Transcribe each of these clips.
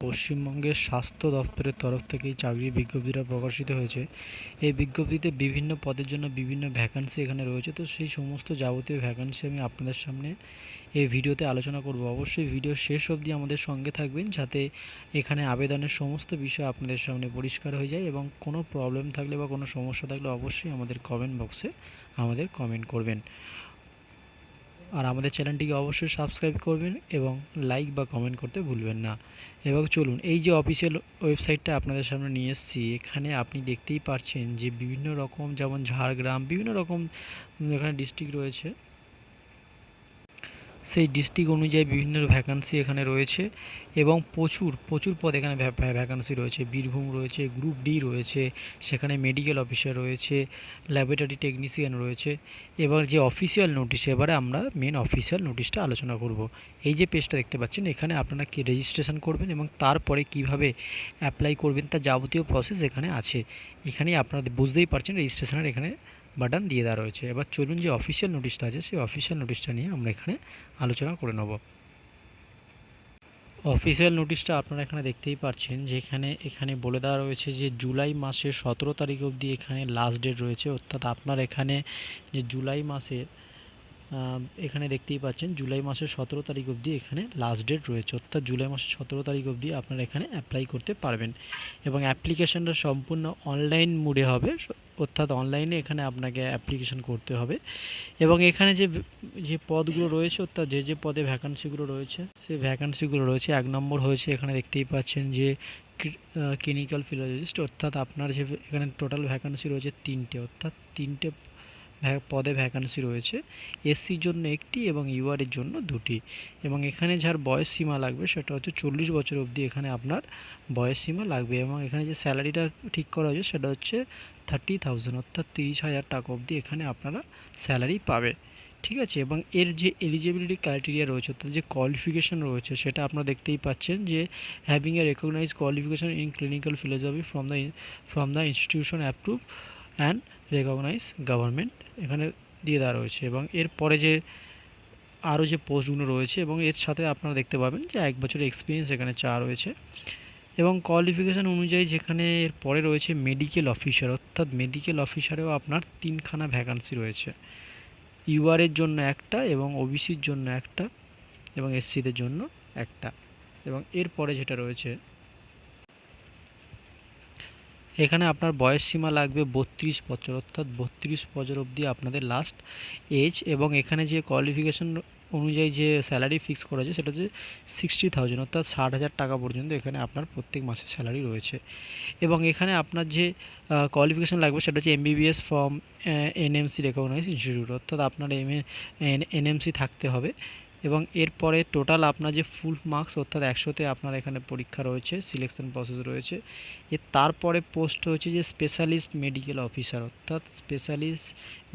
পশ্চিমবঙ্গের স্বাস্থ্য দপ্তরের তরফ থেকে এই চাকরির বিজ্ঞপ্তিটা প্রকাশিত হয়েছে। এই বিজ্ঞপ্তিতে বিভিন্ন পদের জন্য বিভিন্ন ভ্যাকান্সি এখানে রয়েছে। তো সেই সমস্ত যাবতীয় ভ্যাকান্সি আমি আপনাদের সামনে এই ভিডিওতে আলোচনা করব। অবশ্যই ভিডিও শেষ অবধি আমাদের সঙ্গে থাকবেন, যাতে এখানে আবেদনের সমস্ত বিষয় আপনাদের সামনে পরিষ্কার হয়ে যায়। এবং কোনো প্রবলেম থাকলে বা কোনো সমস্যা থাকলে অবশ্যই আমাদের কমেন্ট বক্সে আমাদের কমেন্ট করবেন। আর আমাদের চ্যানেলটিকে অবশ্যই সাবস্ক্রাইব করবেন এবং লাইক বা কমেন্ট করতে ভুলবেন না। এবং চলুন, এই যে অফিসিয়াল ওয়েবসাইটটা আপনাদের সামনে নিয়ে এসেছি, এখানে আপনি দেখতেই পাচ্ছেন যে বিভিন্ন রকম, যেমন ঝাড়গ্রাম, বিভিন্ন রকম এখানে ডিস্ট্রিক্ট রয়েছে। সেই ডিস্ট্রিক্ট অনুযায়ী বিভিন্ন ভ্যাকান্সি এখানে রয়েছে এবং প্রচুর প্রচুর পদ এখানে ভ্যাকান্সি রয়েছে। বীরভূম রয়েছে, গ্রুপ ডি রয়েছে, সেখানে মেডিকেল অফিসার রয়েছে, ল্যাবরেটরি টেকনিশিয়ান রয়েছে। এবার যে অফিসিয়াল নোটিশ, এবারে আমরা মেন অফিসিয়াল নোটিশটা আলোচনা করব। এই যে পেজটা দেখতে পাচ্ছেন, এখানে আপনারা কি রেজিস্ট্রেশন করবেন এবং তারপরে কিভাবে অ্যাপ্লাই করবেন তার যাবতীয় প্রসেস এখানে আছে। এখানেই আপনারা বুঝতেই পারছেন রেজিস্ট্রেশনের এখানে বাটন দিয়ে দেওয়া রয়েছে। এবার চলুন, যে অফিসিয়াল নোটিশটা আছে সেই অফিসিয়াল নোটিশটা নিয়ে আমরা এখানে আলোচনা করে নেব। অফিসিয়াল নোটিশটা আপনারা এখানে দেখতেই পাচ্ছেন যে এখানে বলে দেওয়া রয়েছে যে জুলাই মাসের 17 তারিখ অবধি এখানে লাস্ট ডেট রয়েছে। অর্থাৎ আপনার এখানে যে জুলাই মাসের এখানে দেখতেই পাচ্ছেন জুলাই মাসের 17 তারিখ অবধি এখানে লাস্ট ডেট রয়েছে। অর্থাৎ জুলাই মাসের 17 তারিখ অবধি আপনারা এখানে অ্যাপ্লাই করতে পারবেন এবং অ্যাপ্লিকেশানটা সম্পূর্ণ অনলাইন মোডে হবে। অর্থাৎ অনলাইনে এখানে আপনাকে অ্যাপ্লিকেশান করতে হবে। এবং এখানে যে পদগুলো রয়েছে, অর্থাৎ যে পদে ভ্যাকান্সিগুলো রয়েছে, সেই ভ্যাকান্সিগুলো রয়েছে। 1 নম্বর হয়েছে, এখানে দেখতেই পাচ্ছেন যে ক্লিনিক্যাল ফিজিওলজিস্ট। অর্থাৎ আপনার যে এখানে টোটাল ভ্যাকান্সি রয়েছে 3টে, অর্থাৎ 3টে পদে ভ্যাকান্সি রয়েছে। এসসির জন্য 1টি এবং ইউআরের জন্য 2টি। এবং এখানে যার বয়স সীমা লাগবে সেটা হচ্ছে 40 বছর অবধি এখানে আপনার বয়স সীমা লাগবে। এবং এখানে যে স্যালারিটা ঠিক করা হয়েছে সেটা হচ্ছে 30,000, অর্থাৎ 30,000 টাকা অবধি এখানে আপনারা স্যালারি পাবে। ঠিক আছে। এবং এর যে এলিজিবিলিটি ক্রাইটেরিয়া রয়েছে, অর্থাৎ যে কোয়ালিফিকেশান রয়েছে, সেটা আপনারা দেখতেই পাচ্ছেন যে having a recognise qualification in clinical philosophy from the institution approve and recognise government এখানে দিয়ে দেওয়া রয়েছে। এবং এরপরে যে আরও যে পোস্টগুলো রয়েছে, এবং এর সাথে আপনারা দেখতে পাবেন যে 1 বছরের এক্সপিরিয়েন্স এখানে চাওয়া রয়েছে। এবং কোয়ালিফিকেশান অনুযায়ী যেখানে এর পরে রয়েছে মেডিকেল অফিসার, অর্থাৎ মেডিকেল অফিসারেও আপনার 3খানা ভ্যাকান্সি রয়েছে। ইউআরের জন্য 1টা এবং ওবিসির জন্য 1টা এবং এসসিদের জন্য 1টা। এবং এরপরে যেটা রয়েছে, এখানে আপনার বয়স সীমা লাগবে 32 বছর, অর্থাৎ 32 বছর অবধি আপনাদের লাস্ট এজ। এবং এখানে যে কোয়ালিফিকেশান অনুযায়ী যে স্যালারি ফিক্স করা আছে সেটা হচ্ছে 60,000, অর্থাৎ 60,000 টাকা পর্যন্ত এখানে আপনার প্রত্যেক মাসে স্যালারি রয়েছে। এবং এখানে আপনার যে কোয়ালিফিকেশান লাগবে সেটা হচ্ছে MBBS from NMC recognise institute, অর্থাৎ আপনার এনএমসি থাকতে হবে। এবং এরপরে টোটাল আপনার যে ফুল মার্কস, অর্থাৎ 100তে আপনার এখানে পরীক্ষা রয়েছে, সিলেকশন প্রসেস রয়েছে। তারপরে পোস্ট হচ্ছে যে স্পেশালিস্ট মেডিকেল অফিসার, অর্থাৎ স্পেশালিস্ট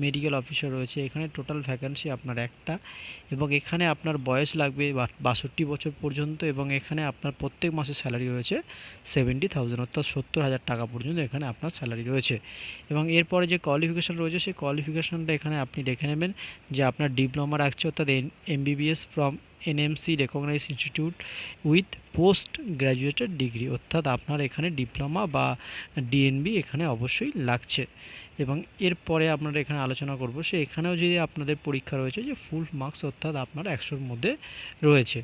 মেডিকেল অফিসার রয়েছে। এখানে টোটাল ভ্যাকান্সি আপনার 1টা। এবং এখানে আপনার বয়স লাগবে 62 বছর পর্যন্ত। এবং এখানে আপনার প্রত্যেক মাসে স্যালারি রয়েছে 70,000, অর্থাৎ 70,000 টাকা পর্যন্ত এখানে আপনার স্যালারি রয়েছে। এবং এরপরে যে কোয়ালিফিকেশান রয়েছে সেই কোয়ালিফিকেশানটা এখানে আপনি দেখে নেবেন যে আপনার ডিপ্লোমা রাখছে, অর্থাৎ MBBS from NMC recognise institute with post graduated degree, অর্থাৎ আপনার এখানে ডিপ্লোমা বা ডিএনবি এখানে অবশ্যই লাগছে। এবং এরপরে আপনারা এখানে আলোচনা করব সে এখানেও যদি আপনাদের পরীক্ষা রয়েছে যে ফুল মার্কস, অর্থাৎ আপনার 100-র মধ্যে রয়েছে।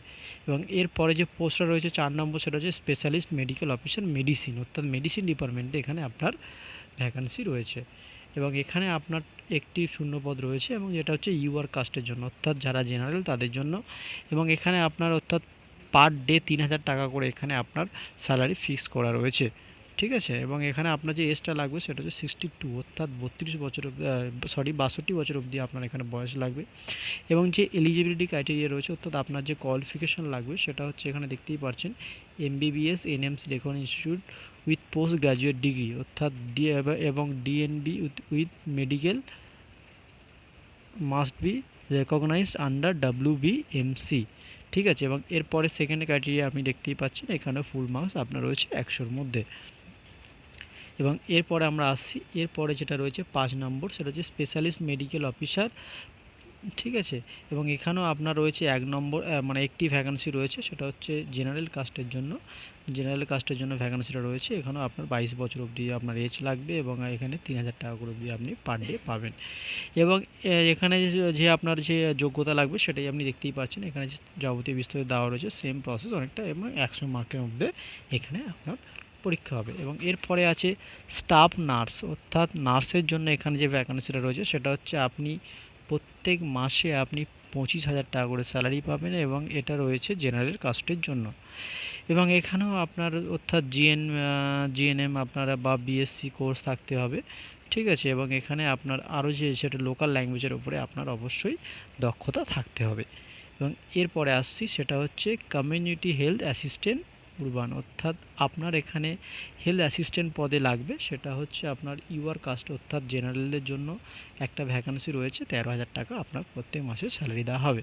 এবং এরপরে যে পোস্টটা রয়েছে 4 নম্বর, সেটা হচ্ছে স্পেশালিস্ট মেডিকেল অফিসার মেডিসিন, অর্থাৎ মেডিসিন ডিপার্টমেন্টে এখানে আপনার ভ্যাকান্সি রয়েছে। এবং এখানে আপনার একটি শূন্যপদ রয়েছে, এবং যেটা হচ্ছে ইউআর কাস্টের জন্য, অর্থাৎ যারা জেনারেল তাদের জন্য। এবং এখানে আপনার অর্থাৎ পার ডে 3,000 টাকা করে এখানে আপনার স্যালারি ফিক্স করা রয়েছে। ঠিক আছে। এবং এখানে আপনার যে এজটা লাগবে সেটা হচ্ছে 62, অর্থাৎ 62 বছর 62 বছর অবধি আপনার এখানে বয়স লাগবে। এবং যে এলিজিবিলিটি ক্রাইটেরিয়া রয়েছে, অর্থাৎ আপনার যে কোয়ালিফিকেশান লাগবে সেটা হচ্ছে এখানে দেখতেই পাচ্ছেন MBBS NMC recognise institute with post graduate degree, অর্থাৎ এবং DNB with medical must be recognised under WBMC। ঠিক আছে। এবং এরপরে সেকেন্ড ক্রাইটেরিয়া আপনি দেখতেই পাচ্ছেন এখানে ফুল মার্কস আপনার রয়েছে 100-র মধ্যে। এবং এরপরে আমরা আসছি, এরপরে যেটা রয়েছে 5 নম্বর, সেটা হচ্ছে স্পেশালিস্ট মেডিকেল অফিসার। ঠিক আছে। এবং এখানেও আপনার রয়েছে 1 নম্বর, মানে একটি ভ্যাকান্সি রয়েছে, সেটা হচ্ছে জেনারেল কাস্টের জন্য। জেনারেল কাস্টের জন্য ভ্যাকান্সিটা রয়েছে। এখানেও আপনার 22 বছর অবধি আপনার এজ লাগবে এবং এখানে 3000 টাকা করে অবধি আপনি পার ডে পাবেন। এবং এখানে যে আপনার যে যোগ্যতা লাগবে সেটাই আপনি দেখতেই পাচ্ছেন। এখানে যে যাবতীয় বিস্তারিত দেওয়া রয়েছে, সেম প্রসেস অনেকটা, এবং 100 মার্কের মধ্যে এখানে আপনার পরীক্ষা হবে। এবং এরপরে আছে স্টাফ নার্স, অর্থাৎ নার্সের জন্য এখানে যে ভ্যাকান্সিটা রয়েছে সেটা হচ্ছে আপনি প্রত্যেক মাসে আপনি 25,000 টাকা করে স্যালারি পাবেন এবং এটা রয়েছে জেনারেল কাস্টের জন্য। এবং এখানেও আপনার অর্থাৎ জিএনএম আপনারা বা বিএসসি কোর্স থাকতে হবে, ঠিক আছে। এবং এখানে আপনার আরও যে সেটা লোকাল ল্যাঙ্গুয়েজের উপরে আপনার অবশ্যই দক্ষতা থাকতে হবে। এবং এরপরে আসছি, সেটা হচ্ছে কমিউনিটি হেলথ অ্যাসিস্ট্যান্ট উরবান, অর্থাৎ আপনার এখানে হেলথ অ্যাসিস্ট্যান্ট পদে লাগবে। সেটা হচ্ছে আপনার ইউআর কাস্ট অর্থাৎ জেনারেলদের জন্য একটা ভ্যাকান্সি রয়েছে, 13,000 টাকা আপনার প্রত্যেক মাসে স্যালারি দেওয়া হবে।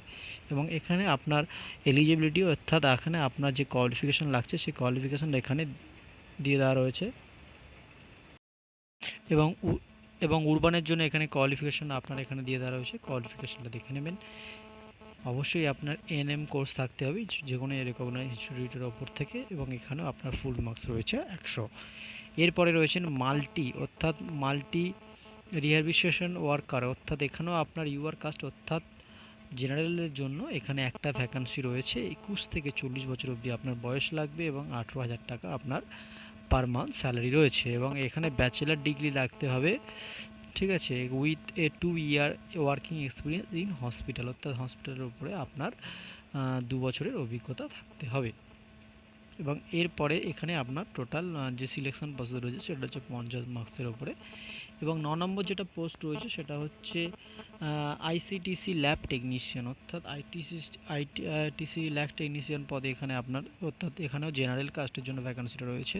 এবং এখানে আপনার এলিজিবিলিটি অর্থাৎ এখানে আপনার যে কোয়ালিফিকেশান লাগছে সেই কোয়ালিফিকেশানটা এখানে দিয়ে দেওয়া রয়েছে। এবং উরবানের জন্য এখানে কোয়ালিফিকেশান আপনার এখানে দিয়ে দেওয়া রয়েছে, কোয়ালিফিকেশানটা দেখে নেবেন। অবশ্যই আপনার এএনএম কোর্স থাকতে হবে যে কোনো রেকগনাইজ ইনস্টিটিউটের ওপর থেকে, এবং এখানেও আপনার ফুল মার্কস রয়েছে 100। এরপরে রয়েছেন মাল্টি রিহ্যাবিলিটেশন ওয়ার্কার, অর্থাৎ এখানেও আপনার ইউআর কাস্ট অর্থাৎ জেনারেলের জন্য এখানে একটা ভ্যাকান্সি রয়েছে। 21 থেকে 40 বছর অবধি আপনার বয়স লাগবে এবং 18,000 টাকা আপনার পার মান্থ স্যালারি রয়েছে। এবং এখানে ব্যাচেলার ডিগ্রি রাখতে হবে, ঠিক আছে, with a 2 year working experience in hospital, অর্থাৎ হসপিটালের উপরে আপনার 2 বছরের অভিজ্ঞতা থাকতে হবে। এবং এরপরে এখানে আপনার টোটাল যে সিলেকশন প্রসেস রয়েছে সেটা হচ্ছে 50 মার্কসের উপরে। এবং 9 নম্বর যেটা পোস্ট রয়েছে সেটা হচ্ছে আইসিটিসি ল্যাব টেকনিশিয়ান, অর্থাৎ আইটিসি ল্যাব টেকনিশিয়ান পদে এখানে আপনার, অর্থাৎ এখানেও জেনারেল কাস্টের জন্য ভ্যাকান্সিটা রয়েছে।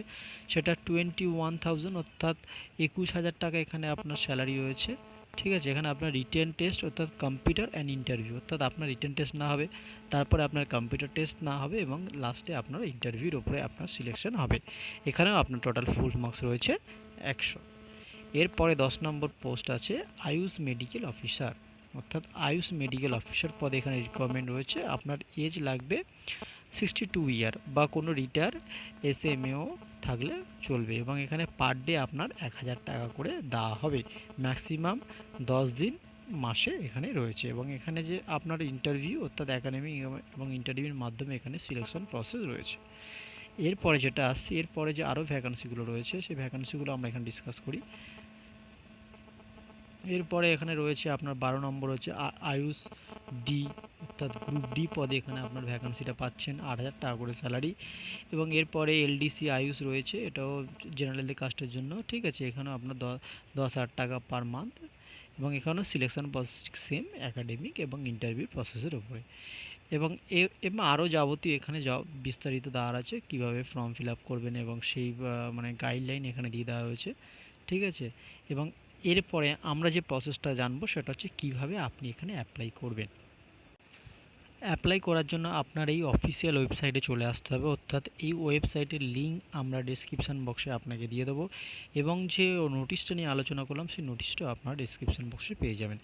সেটা 21,000 অর্থাৎ 21,000 টাকা এখানে আপনার স্যালারি রয়েছে, ঠিক আছে। এখানে আপনার রিটেন টেস্ট অর্থাৎ কম্পিউটার অ্যান্ড ইন্টারভিউ, অর্থাৎ আপনার রিটেন টেস্ট না হবে, তারপরে আপনার কম্পিউটার টেস্ট না হবে এবং লাস্টে আপনার ইন্টারভিউর উপরে আপনার সিলেকশন হবে। এখানেও আপনার টোটাল ফুল মার্কস রয়েছে 100। এরপরে 10 নম্বর পোস্ট আছে আয়ুষ মেডিকেল অফিসার, অর্থাৎ আয়ুষ মেডিকেল অফিসার পদে এখানে রিকোয়ারমেন্ট রয়েছে। আপনার এজ লাগবে 62 ইয়ার বা কোনো রিটায়ার এসএমএও থাকলে চলবে। এবং এখানে পার ডে আপনার 1,000 টাকা করে দেওয়া হবে, ম্যাক্সিমাম 10 দিন মাসে এখানে রয়েছে। এবং এখানে যে আপনার ইন্টারভিউ অর্থাৎ একাডেমিক এবং ইন্টারভিউর মাধ্যমে এখানে সিলেকশন প্রসেস রয়েছে। এরপরে যেটা আসছে, এরপরে যে আরও ভ্যাকান্সিগুলো রয়েছে সেই ভ্যাকান্সিগুলো আমরা এখানে ডিসকাস করি। এরপরে এখানে রয়েছে আপনার 12 নম্বর হচ্ছে আয়ুষ ডি, অর্থাৎ গ্রুপ ডি পদে এখানে আপনার ভ্যাকান্সিটা পাচ্ছেন, 8,000 টাকা করে স্যালারি। এবং এরপরে এলডিসি আয়ুষ রয়েছে, এটাও জেনারেল কাস্টের জন্য, ঠিক আছে। এখানেও আপনার 10,000 টাকা পার মান্থ। এবং এখানেও সিলেকশন প্রসেস সেম একাডেমিক এবং ইন্টারভিউ প্রসেসের উপরে। এবং আরও যাবতীয় এখানে বিস্তারিত দেওয়া আছে কীভাবে ফর্ম ফিল আপ করবেন এবং সেই মানে গাইডলাইন এখানে দিয়ে দেওয়া রয়েছে, ঠিক আছে। এবং এরপরে আমরা যে প্রসেসটা জানবো সেটা হচ্ছে কীভাবে আপনি এখানে অ্যাপ্লাই করবেন। অ্যাপ্লাই করার জন্য আপনার এই অফিসিয়াল ওয়েবসাইটে চলে আসতে হবে, অর্থাৎ এই ওয়েবসাইটের লিঙ্ক আমরা ডেসক্রিপশান বক্সে আপনাকে দিয়ে দেবো। এবং যে নোটিশটা নিয়ে আলোচনা করলাম সেই নোটিশটাও আপনার ডেসক্রিপশান বক্সে পেয়ে যাবেন।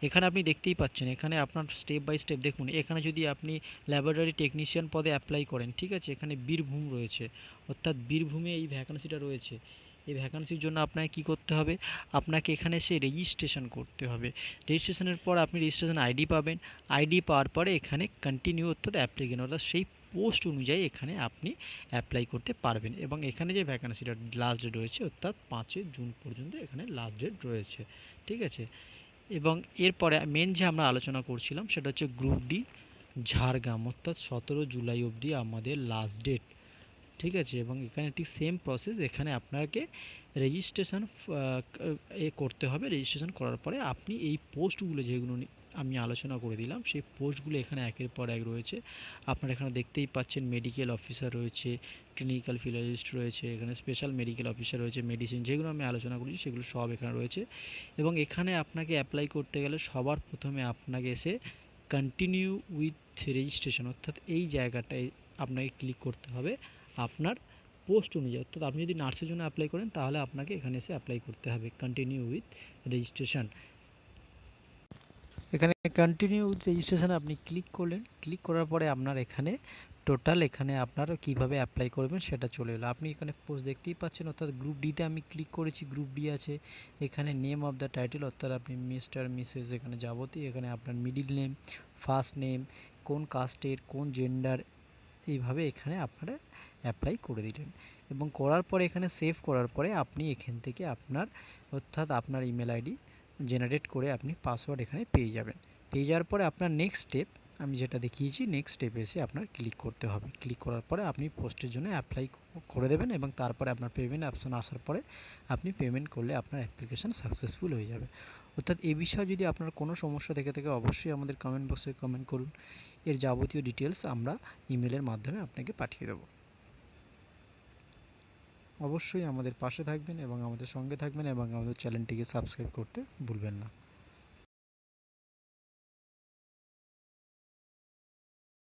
এখানে আপনি দেখতেই পাচ্ছেন, এখানে আপনার স্টেপ বাই স্টেপ দেখুন। এখানে যদি আপনি ল্যাবরেটরি টেকনিশিয়ান পদে অ্যাপ্লাই করেন, ঠিক আছে, এখানে বীরভূম রয়েছে, অর্থাৎ বীরভূমে এই ভ্যাকান্সিটা রয়েছে। এই ভ্যাকান্সির জন্য আপনাকে কী করতে হবে, আপনাকে এখানে এসে রেজিস্ট্রেশন করতে হবে। রেজিস্ট্রেশনের পর আপনি রেজিস্ট্রেশন আইডি পাবেন। আইডি পাওয়ার পরে এখানে কন্টিনিউ অর্থাৎ অ্যাপ্লিকেশন, অর্থাৎ সেই পোস্ট অনুযায়ী এখানে আপনি অ্যাপ্লাই করতে পারবেন। এবং এখানে যে ভ্যাকান্সিটা লাস্ট ডেট রয়েছে অর্থাৎ 5 জুন পর্যন্ত এখানে লাস্ট ডেট রয়েছে, ঠিক আছে। এবং এরপরে মেন যে আমরা আলোচনা করছিলাম সেটা হচ্ছে গ্রুপ ডি ঝাড়গ্রাম, অর্থাৎ 17 জুলাই অবধি আমাদের লাস্ট ডেট, ঠিক আছে। এবং এখানে একটি সেম প্রসেস, এখানে আপনাকে রেজিস্ট্রেশন করতে হবে। রেজিস্ট্রেশন করার পরে আপনি এই পোস্টগুলো যেগুলো আমি আলোচনা করে দিলাম সেই পোস্টগুলো এখানে একের পর এক রয়েছে। আপনারা এখানে দেখতেই পাচ্ছেন মেডিকেল অফিসার রয়েছে, ক্লিনিক্যাল ফিজিওলজিস্ট রয়েছে, এখানে স্পেশাল মেডিকেল অফিসার রয়েছে, মেডিসিন যেগুলো আমি আলোচনা করেছি সেগুলো সব এখানে রয়েছে। এবং এখানে আপনাকে অ্যাপ্লাই করতে গেলে সবার প্রথমে আপনাকে এসে কন্টিনিউ উইথ রেজিস্ট্রেশন, অর্থাৎ এই জায়গাটায় আপনাকে ক্লিক করতে হবে আপনার পোস্ট অনুযায়ী। অর্থাৎ আপনি যদি নার্সের জন্য অ্যাপ্লাই করেন তাহলে আপনাকে এখানে এসে অ্যাপ্লাই করতে হবে কন্টিনিউ উইথ রেজিস্ট্রেশন। এখানে কন্টিনিউ উইথ রেজিস্ট্রেশনে আপনি ক্লিক করলেন। ক্লিক করার পরে আপনার এখানে টোটাল এখানে আপনারা কিভাবে অ্যাপ্লাই করবেন সেটা চলে এলো। আপনি এখানে পোস্ট দেখতেই পাচ্ছেন, অর্থাৎ গ্রুপ ডিতে আমি ক্লিক করেছি, গ্রুপ ডি আছে। এখানে নেম অফ দ্য টাইটেল, অর্থাৎ আপনি মিস্টার মিসেস এখানে যাবতীয়, এখানে আপনার মিডিল নেম, ফার্স্ট নেম, কোন কাস্টের, কোন জেন্ডার, এইভাবে এখানে আপনারা অ্যাপ্লাই করে দিলেন। এবং করার পরে এখানে সেভ করার পরে আপনি এখান থেকে আপনার, অর্থাৎ আপনার ইমেল আইডি জেনারেট করে আপনি পাসওয়ার্ড এখানে পেয়ে যাবেন। পেয়ে যাওয়ার পরে আপনার নেক্সট স্টেপ আমি যেটা দেখিয়েছি, নেক্সট স্টেপে এসে আপনার ক্লিক করতে হবে। ক্লিক করার পরে আপনি পোস্টের জন্য অ্যাপ্লাই করে দেবেন এবং তারপরে আপনার পেমেন্ট অপশন আসার পরে আপনি পেমেন্ট করলে আপনার অ্যাপ্লিকেশান সাকসেসফুল হয়ে যাবে। অর্থাৎ এই বিষয়ে যদি আপনার কোনো সমস্যা থেকে থাকে অবশ্যই আমাদের কমেন্ট বক্সে কমেন্ট করুন। এর যাবতীয় ডিটেলস আমরা ইমেলের মাধ্যমে আপনাকে পাঠিয়ে দেবো। অবশ্যই আমাদের পাশে থাকবেন এবং আমাদের সঙ্গে থাকবেন এবং আমাদের চ্যানেলটিকে সাবস্ক্রাইব করতে ভুলবেন না।